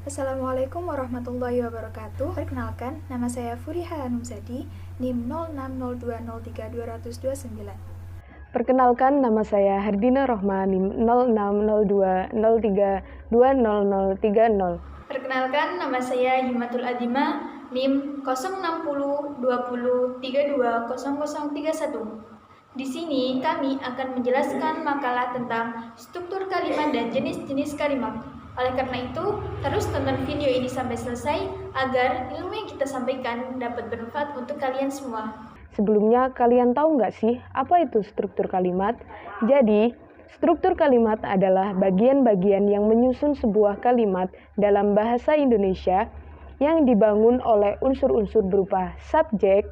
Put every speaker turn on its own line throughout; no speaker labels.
Assalamualaikum warahmatullahi wabarakatuh. Perkenalkan, nama saya Furiha Hanumzadi, NIM 0602032209.
Perkenalkan, nama saya Hardina Rohma, NIM 0602032030.
Perkenalkan, nama saya Himatul Adima, NIM 06020320031. Di sini kami akan menjelaskan makalah tentang struktur kalimat dan jenis-jenis kalimat. Oleh karena itu, terus tonton video ini sampai selesai agar ilmu yang kita sampaikan dapat bermanfaat untuk kalian semua.
Sebelumnya, kalian tahu nggak sih apa itu struktur kalimat? Jadi, struktur kalimat adalah bagian-bagian yang menyusun sebuah kalimat dalam bahasa Indonesia yang dibangun oleh unsur-unsur berupa subjek,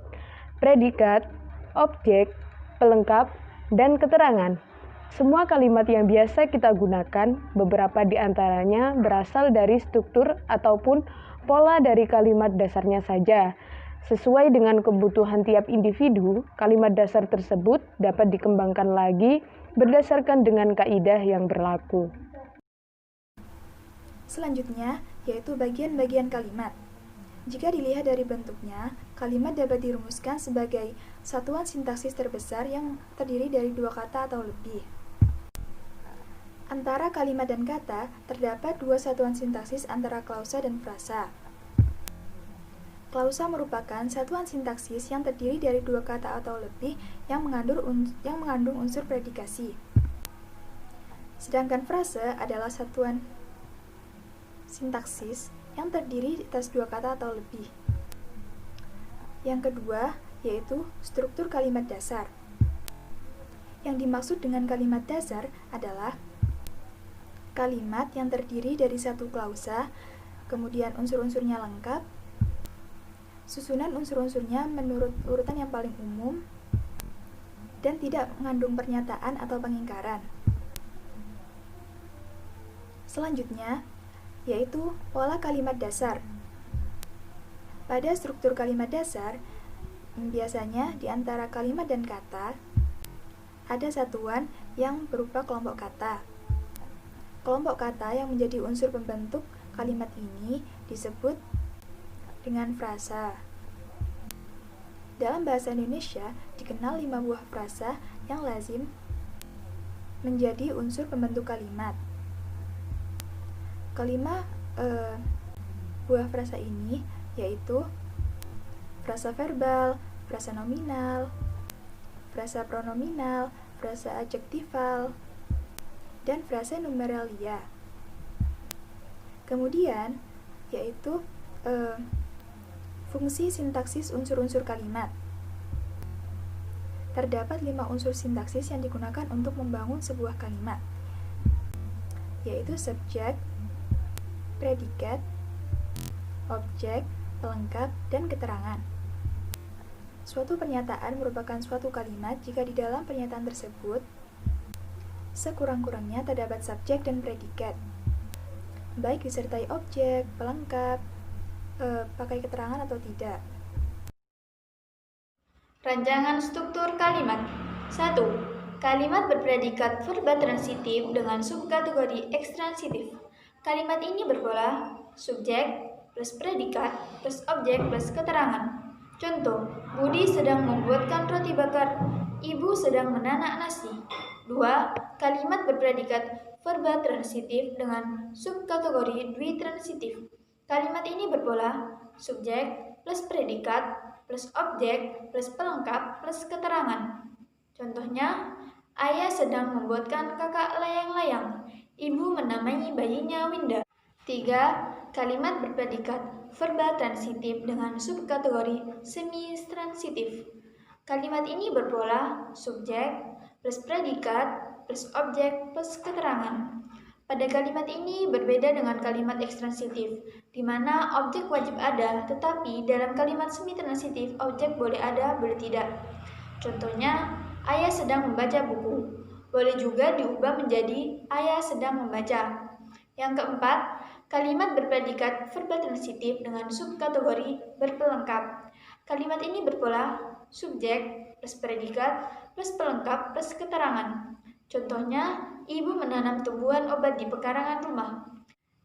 predikat, objek, pelengkap, dan keterangan. Semua kalimat yang biasa kita gunakan, beberapa di antaranya berasal dari struktur ataupun pola dari kalimat dasarnya saja. Sesuai dengan kebutuhan tiap individu, kalimat dasar tersebut dapat dikembangkan lagi berdasarkan dengan kaidah yang berlaku.
Selanjutnya, yaitu bagian-bagian kalimat. Jika dilihat dari bentuknya, kalimat dapat dirumuskan sebagai satuan sintaksis terbesar yang terdiri dari dua kata atau lebih. Antara kalimat dan kata, terdapat dua satuan sintaksis antara klausa dan frasa. Klausa merupakan satuan sintaksis yang terdiri dari dua kata atau lebih yang mengandung unsur predikasi. Sedangkan frase adalah satuan sintaksis yang terdiri atas dua kata atau lebih. Yang kedua, yaitu struktur kalimat dasar. Yang dimaksud dengan kalimat dasar adalah kalimat yang terdiri dari satu klausa, kemudian unsur-unsurnya lengkap, susunan unsur-unsurnya menurut urutan yang paling umum, dan tidak mengandung pernyataan atau pengingkaran. Selanjutnya, yaitu pola kalimat dasar. Pada struktur kalimat dasar, biasanya di antara kalimat dan kata, ada satuan yang berupa kelompok kata. Kelompok kata yang menjadi unsur pembentuk kalimat ini disebut dengan frasa. Dalam bahasa Indonesia, dikenal 5 buah frasa yang lazim menjadi unsur pembentuk kalimat. Kelima buah frasa ini yaitu frasa verbal, frasa nominal, frasa pronominal, frasa adjektifal, dan frasa numeralia. Kemudian yaitu fungsi sintaksis unsur-unsur kalimat. Terdapat 5 unsur sintaksis yang digunakan untuk membangun sebuah kalimat, yaitu subjek, predikat, objek, pelengkap, dan keterangan. Suatu pernyataan merupakan suatu kalimat jika di dalam pernyataan tersebut sekurang-kurangnya terdapat subjek dan predikat, baik disertai objek, pelengkap, pakai keterangan atau tidak. Rancangan struktur kalimat. 1. Kalimat berpredikat verba transitif dengan subkategori ekstransitif. Kalimat ini berpola subjek plus predikat plus objek plus keterangan. Contoh, Budi sedang membuatkan roti bakar, Ibu sedang menanak nasi. 2. Kalimat berpredikat verba transitif dengan subkategori dwitransitif. Kalimat ini berpola subjek plus predikat plus objek plus pelengkap plus keterangan. Contohnya, Ayah sedang membuatkan kakak layang-layang, Ibu menamai bayinya Winda. 3. Kalimat berpredikat verba transitif dengan subkategori semi-transitif. Kalimat ini berpola subjek plus predikat plus objek plus keterangan. Pada kalimat ini berbeda dengan kalimat ekstransitif, di mana objek wajib ada, tetapi dalam kalimat semi-transitif objek boleh ada, boleh tidak. Contohnya, Ayah sedang membaca buku. Boleh juga diubah menjadi Ayah sedang membaca. Yang keempat, kalimat berpredikat verba transitif dengan subkategori berpelengkap. Kalimat ini berpola subjek plus predikat plus pelengkap plus keterangan. Contohnya, Ibu menanam tumbuhan obat di pekarangan rumah.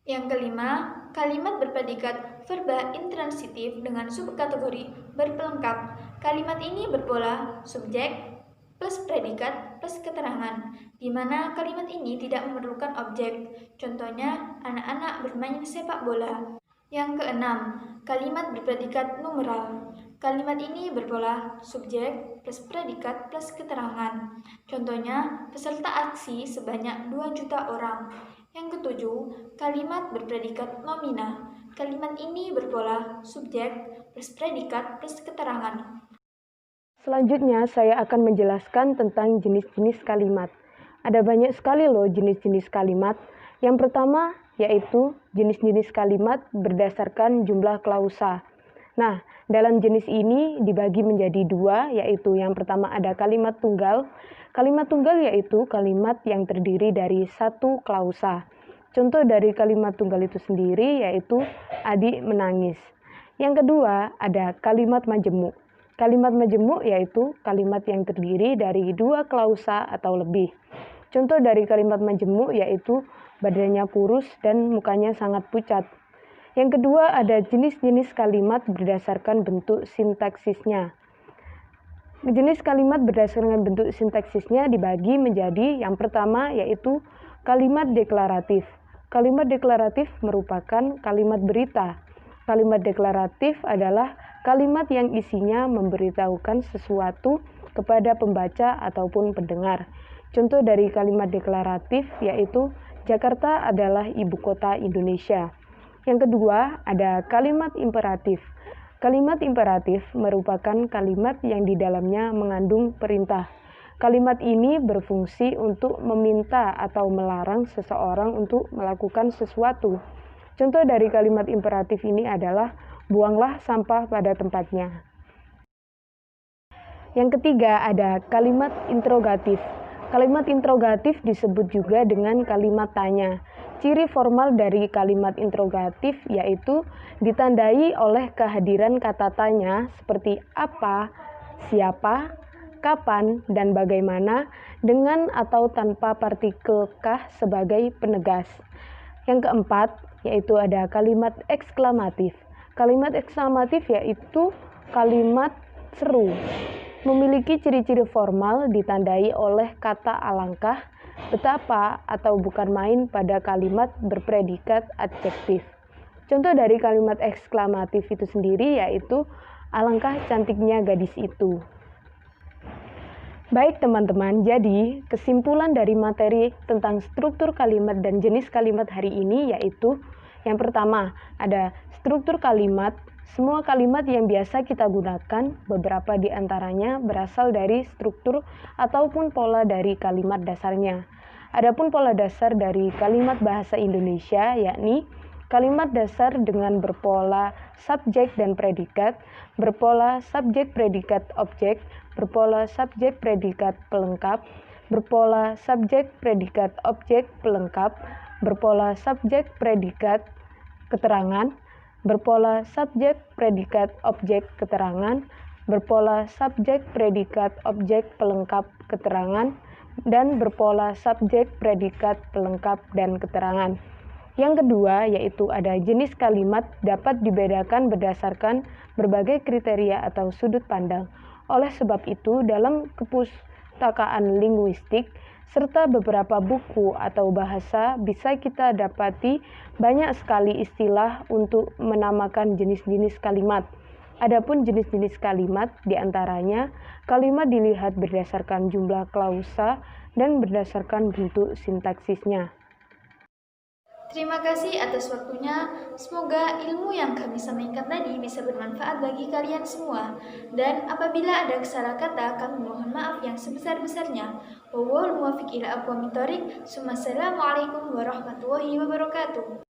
Yang kelima, kalimat berpredikat verba intransitif dengan subkategori berpelengkap. Kalimat ini berpola subjek plus predikat plus keterangan, di mana kalimat ini tidak memerlukan objek. Contohnya, anak-anak bermain sepak bola. Yang keenam, kalimat berpredikat numeral. Kalimat ini berpola subjek plus predikat plus keterangan. Contohnya, peserta aksi sebanyak 2 juta orang. Yang ketujuh, kalimat berpredikat nomina. Kalimat ini berpola subjek plus predikat plus keterangan.
Selanjutnya, saya akan menjelaskan tentang jenis-jenis kalimat. Ada banyak sekali loh jenis-jenis kalimat. Yang pertama yaitu jenis-jenis kalimat berdasarkan jumlah klausa. Nah, dalam jenis ini dibagi menjadi dua, yaitu yang pertama ada kalimat tunggal. Kalimat tunggal yaitu kalimat yang terdiri dari satu klausa. Contoh dari kalimat tunggal itu sendiri yaitu adik menangis. Yang kedua ada kalimat majemuk. Kalimat majemuk yaitu kalimat yang terdiri dari dua klausa atau lebih. Contoh dari kalimat majemuk yaitu badannya kurus dan mukanya sangat pucat. Yang kedua ada jenis-jenis kalimat berdasarkan bentuk sintaksisnya. Jenis kalimat berdasarkan bentuk sintaksisnya dibagi menjadi yang pertama yaitu kalimat deklaratif. Kalimat deklaratif merupakan kalimat berita. Kalimat deklaratif adalah kalimat yang isinya memberitahukan sesuatu kepada pembaca ataupun pendengar. Contoh dari kalimat deklaratif yaitu Jakarta adalah ibu kota Indonesia. Yang kedua ada kalimat imperatif. Kalimat imperatif merupakan kalimat yang di dalamnya mengandung perintah. Kalimat ini berfungsi untuk meminta atau melarang seseorang untuk melakukan sesuatu. Contoh dari kalimat imperatif ini adalah buanglah sampah pada tempatnya. Yang ketiga ada kalimat interrogatif. Kalimat interrogatif disebut juga dengan kalimat tanya. Ciri formal dari kalimat interrogatif yaitu ditandai oleh kehadiran kata tanya seperti apa, siapa, kapan, dan bagaimana dengan atau tanpa partikel kah sebagai penegas. Yang keempat yaitu ada kalimat eksklamatif. Kalimat eksklamatif yaitu kalimat seru. Memiliki ciri-ciri formal ditandai oleh kata alangkah, betapa, atau bukan main pada kalimat berpredikat adjektif. Contoh dari kalimat eksklamatif itu sendiri yaitu alangkah cantiknya gadis itu. Baik teman-teman, jadi kesimpulan dari materi tentang struktur kalimat dan jenis kalimat hari ini yaitu yang pertama ada struktur kalimat. Semua kalimat yang biasa kita gunakan, beberapa di antaranya berasal dari struktur ataupun pola dari kalimat dasarnya. Adapun pola dasar dari kalimat bahasa Indonesia yakni kalimat dasar dengan berpola subjek dan predikat, berpola subjek predikat objek, berpola subjek predikat pelengkap, berpola subjek predikat objek pelengkap, berpola subjek predikat keterangan, berpola subjek predikat objek keterangan, berpola subjek predikat objek pelengkap keterangan, dan berpola subjek predikat pelengkap dan keterangan. Yang kedua yaitu ada jenis kalimat dapat dibedakan berdasarkan berbagai kriteria atau sudut pandang. Oleh sebab itu dalam kepustakaan linguistik serta beberapa buku atau bahasa bisa kita dapati banyak sekali istilah untuk menamakan jenis-jenis kalimat. Adapun jenis-jenis kalimat diantaranya kalimat dilihat berdasarkan jumlah klausa dan berdasarkan bentuk sintaksisnya.
Terima kasih atas waktunya. Semoga ilmu yang kami sampaikan tadi bisa bermanfaat bagi kalian semua. Dan apabila ada salah kata, kami mohon maaf yang sebesar-besarnya. Wallahul muwaffiq ila aqwamit thoriq. Assalamualaikum warahmatullahi wabarakatuh.